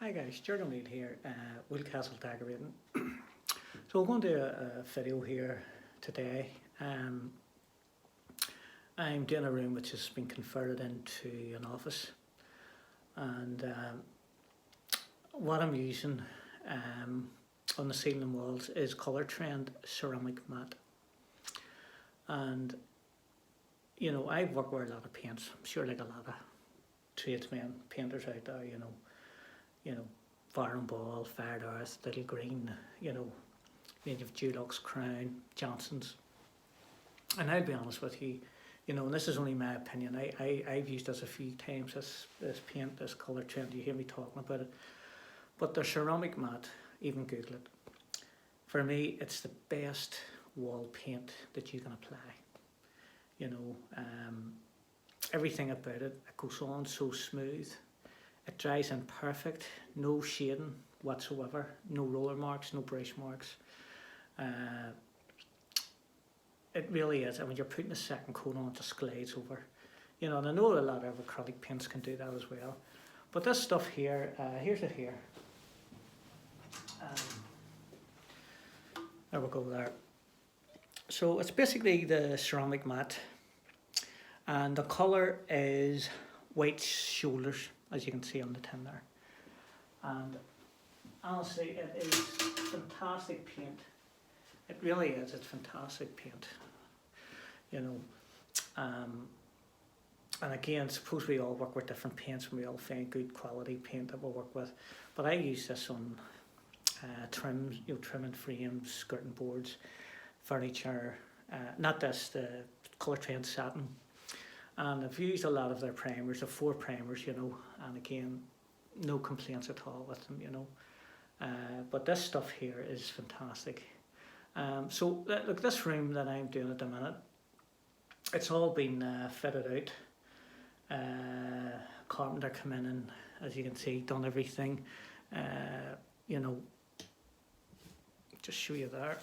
Hi guys, Jurgen Reid here, Castle Decorating. So we're going to do a video here today. I'm doing a room which has been converted into an office, and what I'm using on the ceiling and walls is colourtrend ceramic matte. And you know, I've worked with a lot of paints. I'm sure like a lot of tradesmen, painters out there, you know, Fire and Ball, Fired Earth, Little Green, you know, range of Dulux, Crown, Johnson's. And I'll be honest with you, you know, and this is only my opinion, I've used this a few times, this paint, this colourtrend, you hear me talking about it. But the ceramic matte, even Google it. For me, it's the best wall paint that you can apply. You know, everything about it, it goes on so smooth. It dries in perfect, no shading whatsoever, no roller marks, no brush marks. It really is, and when you're putting a second coat on, it just glides over. You know, and I know a lot of acrylic paints can do that as well. But this stuff here, here's it here. There we go there. So it's basically the ceramic matte, and the colour is white shoulders, as you can see on the tin there. And honestly, it is fantastic paint. It really is, it's fantastic paint. You know, and again, suppose we all work with different paints and we all find good quality paint that we'll work with. But I use this on trims, you know, trimming frames, skirting boards, furniture, not this, the colourtrend satin. And I've used a lot of their primers, the 4 primers, you know, and again, no complaints at all with them, you know. But this stuff here is fantastic. So look, this room that I'm doing at the minute, it's all been fitted out. Carpenter come in and, as you can see, done everything. You know, just show you there.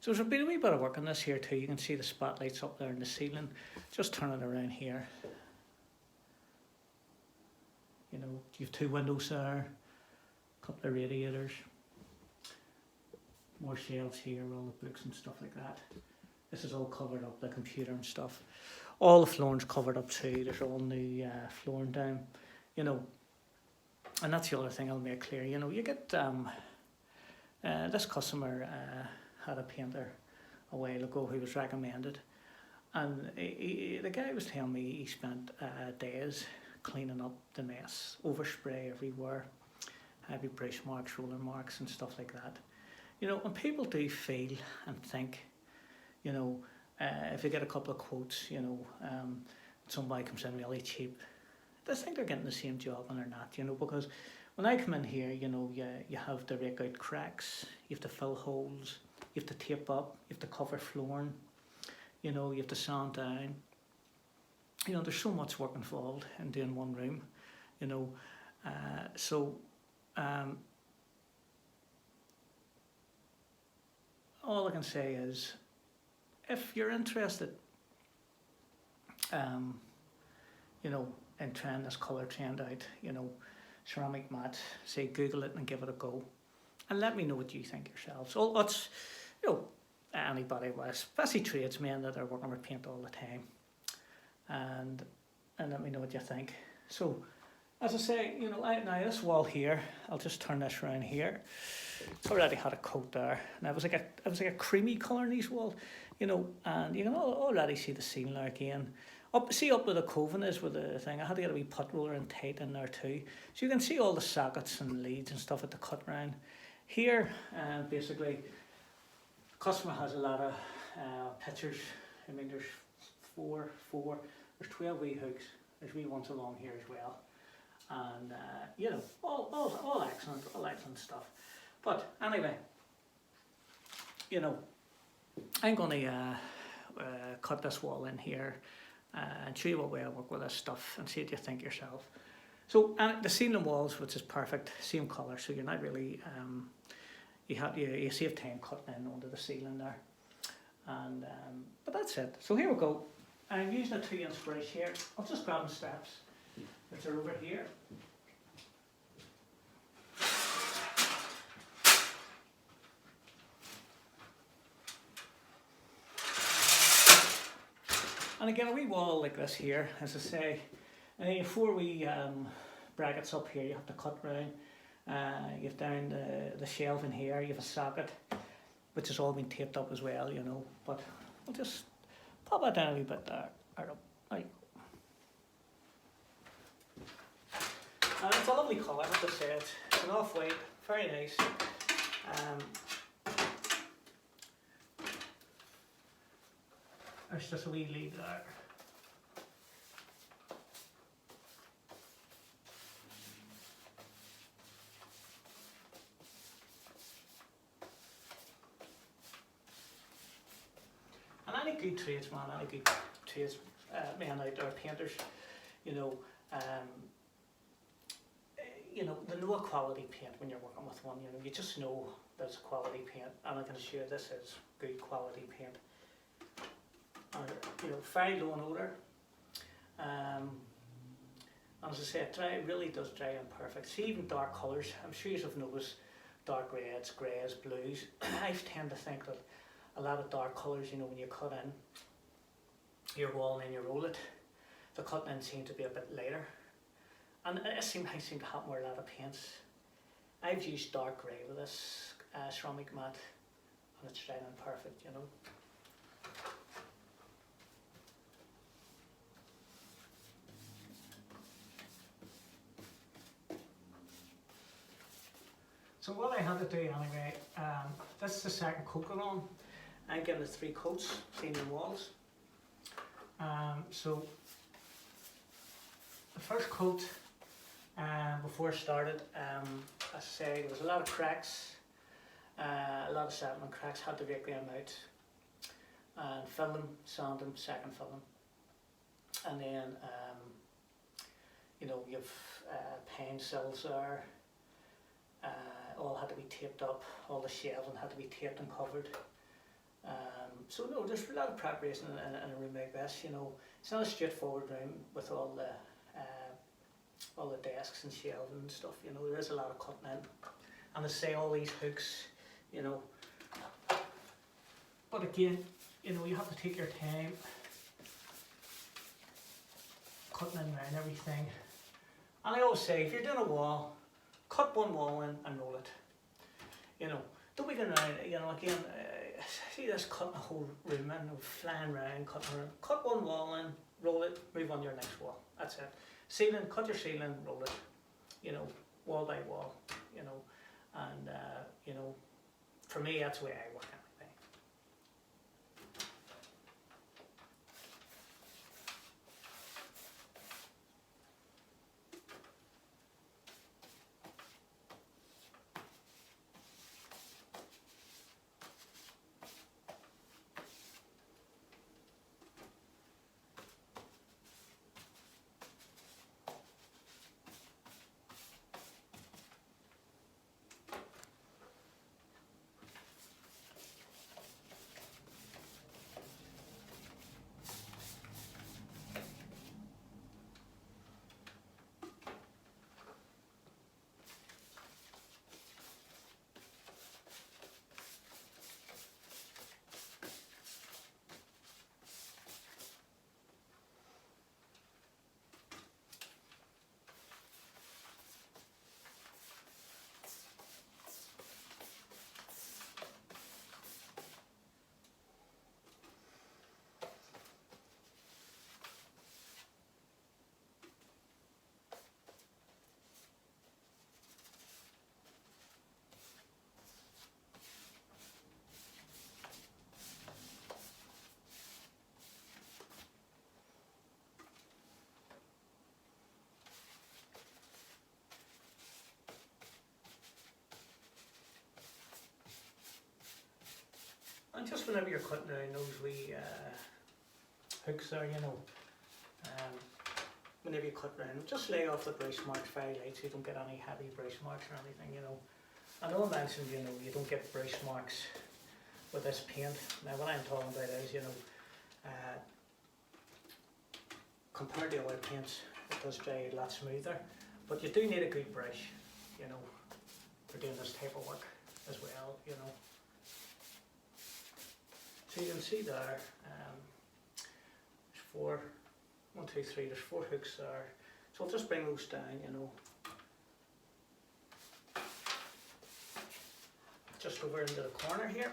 So there's been a wee bit of work on this here too. You can see the spotlights up there in the ceiling. Just turn it around here. You know, you have 2 windows there, a couple of radiators, more shelves here, all the books and stuff like that. This is all covered up, the computer and stuff. All the flooring's covered up too. There's all new flooring down, you know. And that's the other thing I'll make clear. You know, you get this customer had a painter a while ago who was recommended, and the guy was telling me he spent days cleaning up the mess, overspray everywhere, heavy brush marks, roller marks and stuff like that. You know, and people do feel and think, you know, if they get a couple of quotes, you know, somebody comes in really cheap, they think they're getting the same job and they're not, you know, because when I come in here, you know, you have to rake out cracks, you have to fill holes, you have to tape up, you have to cover flooring, you know, you have to sand down. You know, there's so much work involved in doing one room, you know. All I can say is, if you're interested, you know, in trying this colourtrend out, you know, ceramic matte, say Google it and give it a go, and let me know what you think yourselves. So it's, you know, anybody, especially tradesmen that are working with paint all the time, and let me know what you think. So, as I say, you know, now this wall here, I'll just turn this around here. It's already had a coat there, and it was like a creamy colour in these walls, you know, and you can already see the ceiling there again. Up where the coving is with the thing, I had to get a wee put roller and tight in there too. So you can see all the sockets and leads and stuff at the cut round. Here, basically, the customer has a lot of pictures. I mean, there's there's 12 wee hooks. There's wee ones along here as well. And, you know, all excellent stuff. But anyway, you know, I'm going to cut this wall in here and show you what way I work with this stuff and see what you think yourself. So the ceiling walls, which is perfect, same colour, so you're not really, you save time cutting in onto the ceiling there. And but that's it. So here we go. I'm using a 2-inch brush here. I'll just grab the steps which are over here. And again, a wee wall like this here, as I say, and then 4 wee brackets up here you have to cut round. You have down the shelf in here, you have a socket, which has all been taped up as well, you know, but I'll just pop that down a wee bit there. There you go. And it's a lovely colour, I have to say. It's an off-white, very nice. There's just a wee lead there. And any good tradesman, any good tradesmen out there, painters, you know, they know a quality paint when you're working with one. You know, you just know there's a quality paint, and I can assure this is good quality paint. You know, very low in odour. And as I say, it really does dry in perfect. See, even dark colours, I'm sure you have noticed dark reds, greys, blues. I tend to think that a lot of dark colours, you know, when you cut in your wall and then you roll it, the cutting in seems to be a bit lighter. And I seem to happen with a lot of paints. I've used dark grey with this ceramic matte, and it's drying in perfect, you know. So what I had to do anyway, this is the second coat going on. I'm giving it 3 coats, cleaning walls. So the first coat, before I started, as I say, there was a lot of cracks, a lot of settlement cracks, had to rake them out and fill them, sand them, second fill them. And then, you know, you have pane sills there. All had to be taped up, all the shelving had to be taped and covered. So no, there's a lot of preparation in a room like this, you know. It's not a straightforward room with all the desks and shelving and stuff, you know. There is a lot of cutting in. And I say all these hooks, you know. But again, you know, you have to take your time cutting in around everything. And I always say, if you're doing a wall, cut one wall in and roll it. You know, don't be going around, you know, again, see this cutting a whole room in, flying around, cutting around. Cut one wall in, roll it, move on to your next wall. That's it. Ceiling, cut your ceiling, roll it. You know, wall by wall, you know. And, you know, for me, that's the way I work anyway. And just whenever you're cutting down those wee hooks there, you know, whenever you cut round, just lay off the brush marks very light so you don't get any heavy brush marks or anything, you know. I know I mentioned, you know, you don't get brush marks with this paint. Now what I'm talking about is, you know, compared to other paints, it does dry a lot smoother. But you do need a good brush, you know, for doing this type of work as well, you know. So you can see there, there's 4, 1, 2, 3, there's 4 hooks there. So I'll just bring those down, you know. Just over into the corner here.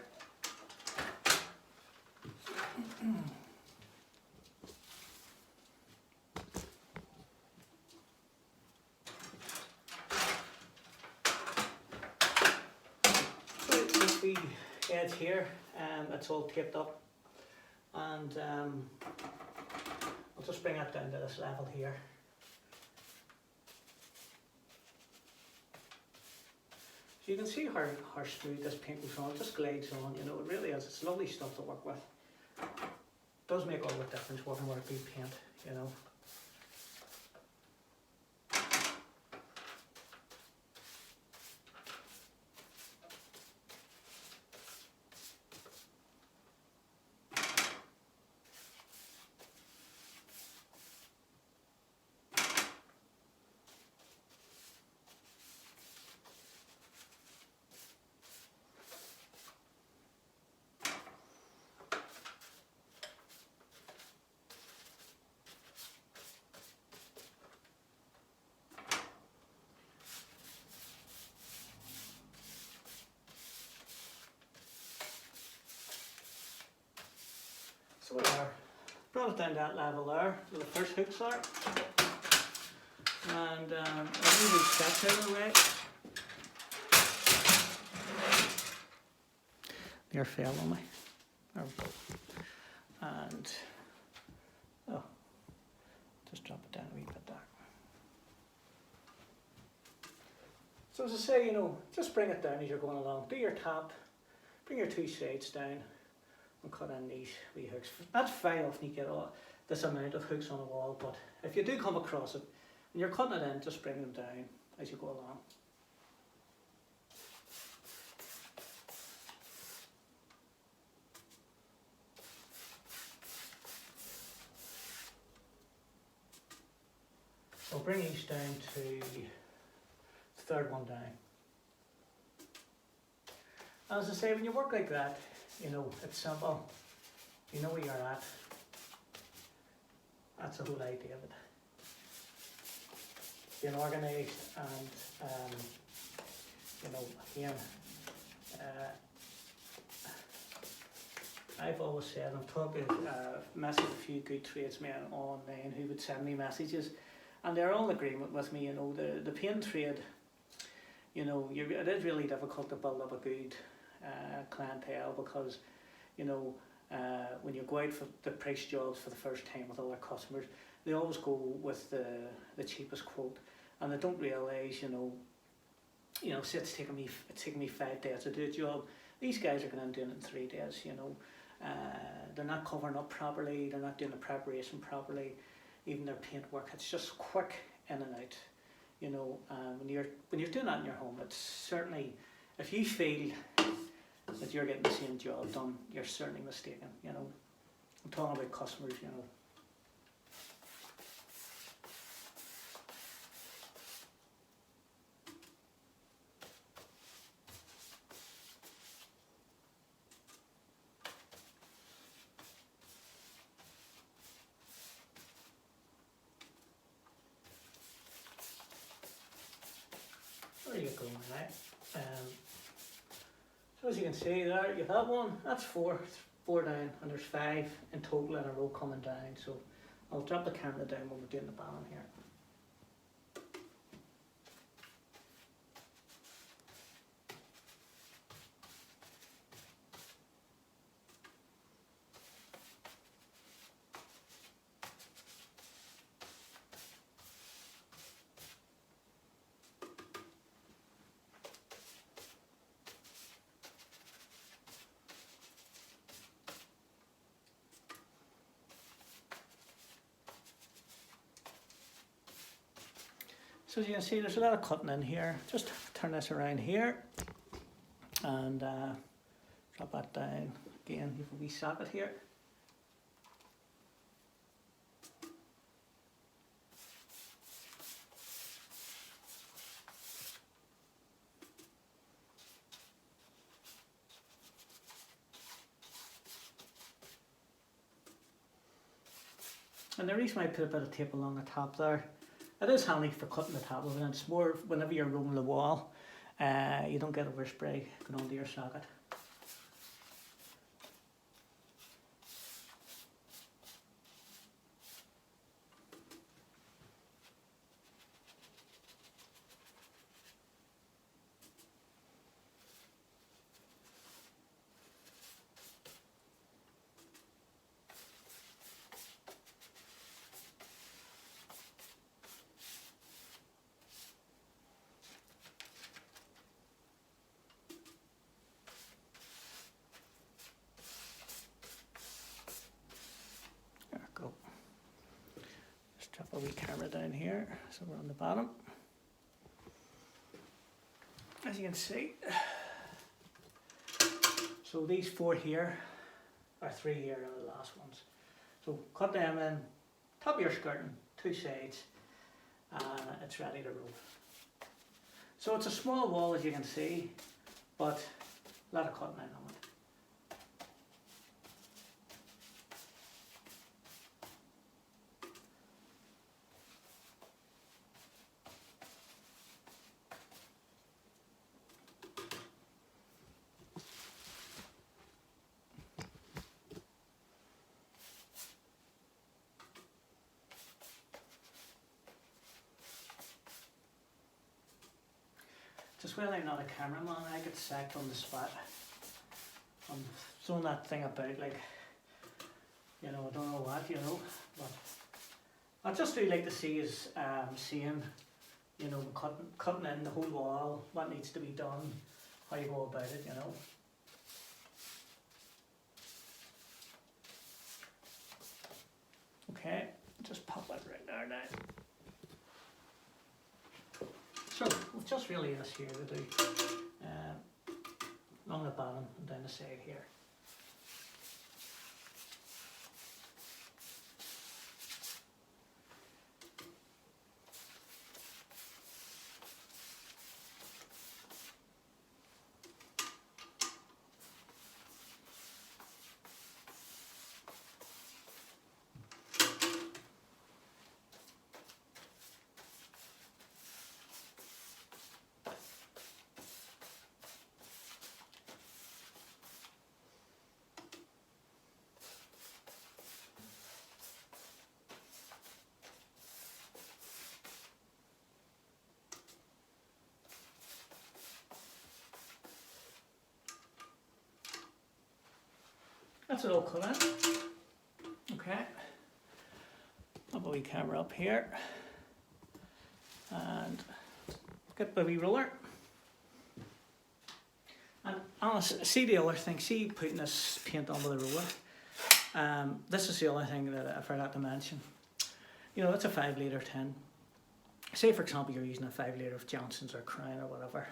So this wee edge here, it's all taped up, and I'll just bring it down to this level here. So you can see how smooth this paint goes on, it just glides on, you know, it really is, it's lovely stuff to work with. It does make all the difference working with a good paint, you know. So there, brought it down to that level there, where the first hooks are. And I'll move these steps out of the way. Near fell on me. There we go. And, oh, just drop it down a wee bit there. So as I say, you know, just bring it down as you're going along. Do your tap, bring your 2 sides down. And cut in these wee hooks. That's very often you get this amount of hooks on a wall, but if you do come across it and you're cutting it in, just bring them down as you go along. So bring these down to the 3rd one down. As I say, when you work like that, you know, it's simple. You know where you're at. That's the whole idea of it. Being organised and, you know, again, I've always said, I've talked messaged a few good tradesmen online who would send me messages, and they're all in agreement with me, you know, the paint trade, you know, it is really difficult to build up a good clientele, because you know when you go out for the price jobs for the first time with other customers, they always go with the cheapest quote, and they don't realise, you know, say it's taking me 5 days to do a job. These guys are going and doing it in 3 days, you know. They're not covering up properly, they're not doing the preparation properly, even their paint work, it's just quick in and out, you know. When you're doing that in your home, it's certainly, if you feel that you're getting the same job done, you're certainly mistaken, you know. I'm talking about customers, you know. There you go, right? So as you can see there, you have one, that's four down, and there's 5 in total in a row coming down. So I'll drop the camera down when we're doing the bottom here. So as you can see, there's a lot of cutting in here. Just turn this around here and drop that down. Again, you have a wee socket here. And the reason why I put a bit of tape along the top there, it is handy for cutting the top of it, and it's more whenever you're rolling the wall, you don't get overspray going onto your socket. There we go. Just drop a wee camera down here, so we're on the bottom. As you can see, so these 4 here, or 3 here are the last ones. So cut them in, top of your skirting, 2 sides, and it's ready to roll. So it's a small wall, as you can see, but a lot of cutting in on it. Just when I'm not a cameraman, I get sacked on the spot. I'm throwing that thing about, like, you know, I don't know what, you know, but I just really like to see is seeing, you know, cutting in the whole wall, what needs to be done, how you go about it, you know. Okay, just pop it right there now. So we've just really this here to do along the bottom and down the side here. That's it all cut in. Okay. I'll put a wee camera up here and get the wee roller. And honestly, see the other thing, see putting this paint on with the roller. This is the other thing that I forgot to mention. You know, it's a 5 litre tin. Say for example you're using a 5 litre of Johnson's or Crown or whatever.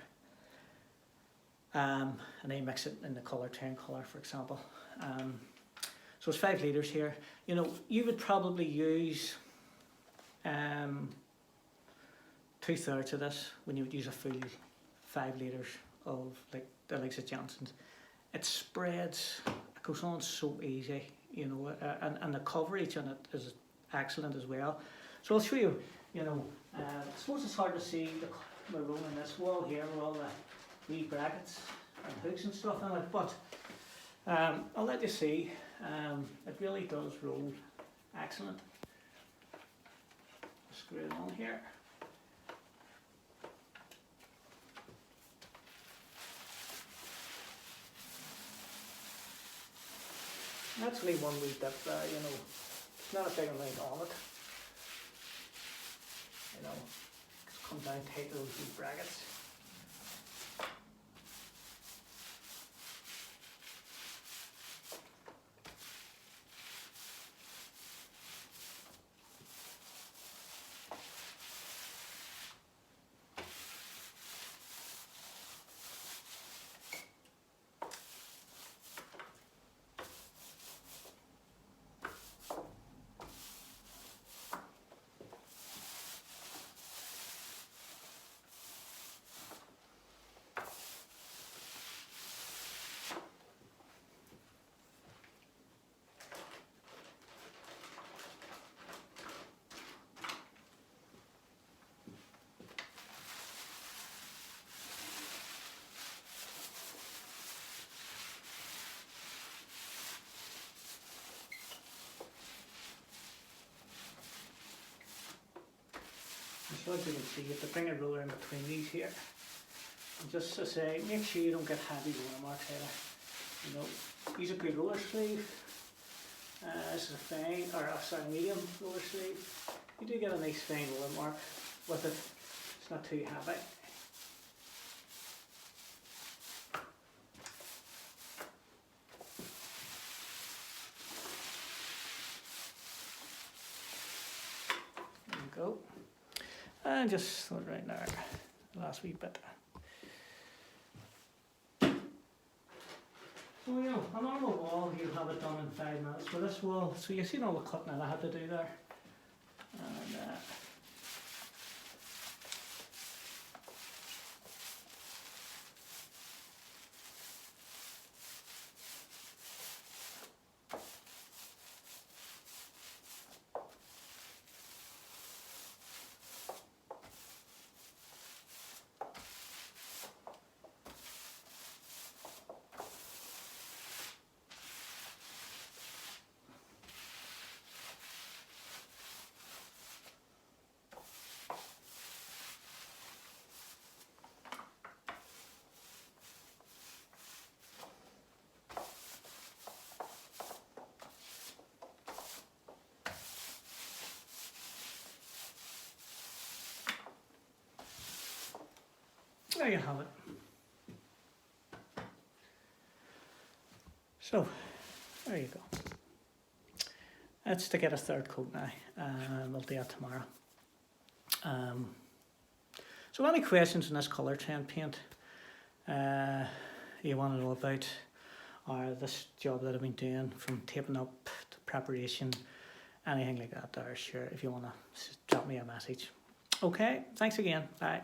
And then you mix it in the colourtrend colour, for example. So it's 5 litres here. You know, you would probably use 2/3 of this when you would use a full 5 litres of like the likes of Johnson's. It spreads, it goes on so easy, you know, and the coverage on it is excellent as well. So I'll show you, you know, I suppose it's hard to see the roll in this wall here with all the wee brackets and hooks and stuff on it, but I'll let you see. It really does roll excellent. Screw it on here. That's only one wee dip there, you know. It's not a big amount on it. You know, just come down tight to those wee brackets. so as you can see, you have to bring a ruler in between these here. And just to say, make sure you don't get heavy roller marks here. You know, use a good roller sleeve. This is a fine, or sorry, medium roller sleeve. You do get a nice fine roller mark with it. It's not too heavy. There you go. And just throw it right there, the last wee bit. So you know, a normal wall, you'll have it done in 5 minutes. For this wall, so you've seen all the cutting that I had to do there. And there you have it. So, there you go. That's to get a third coat now, and we'll do it tomorrow. So any questions on this colour trend paint you want to know about, or this job that I've been doing from taping up to preparation, anything like that there, sure, if you want to drop me a message. Okay, thanks again, bye.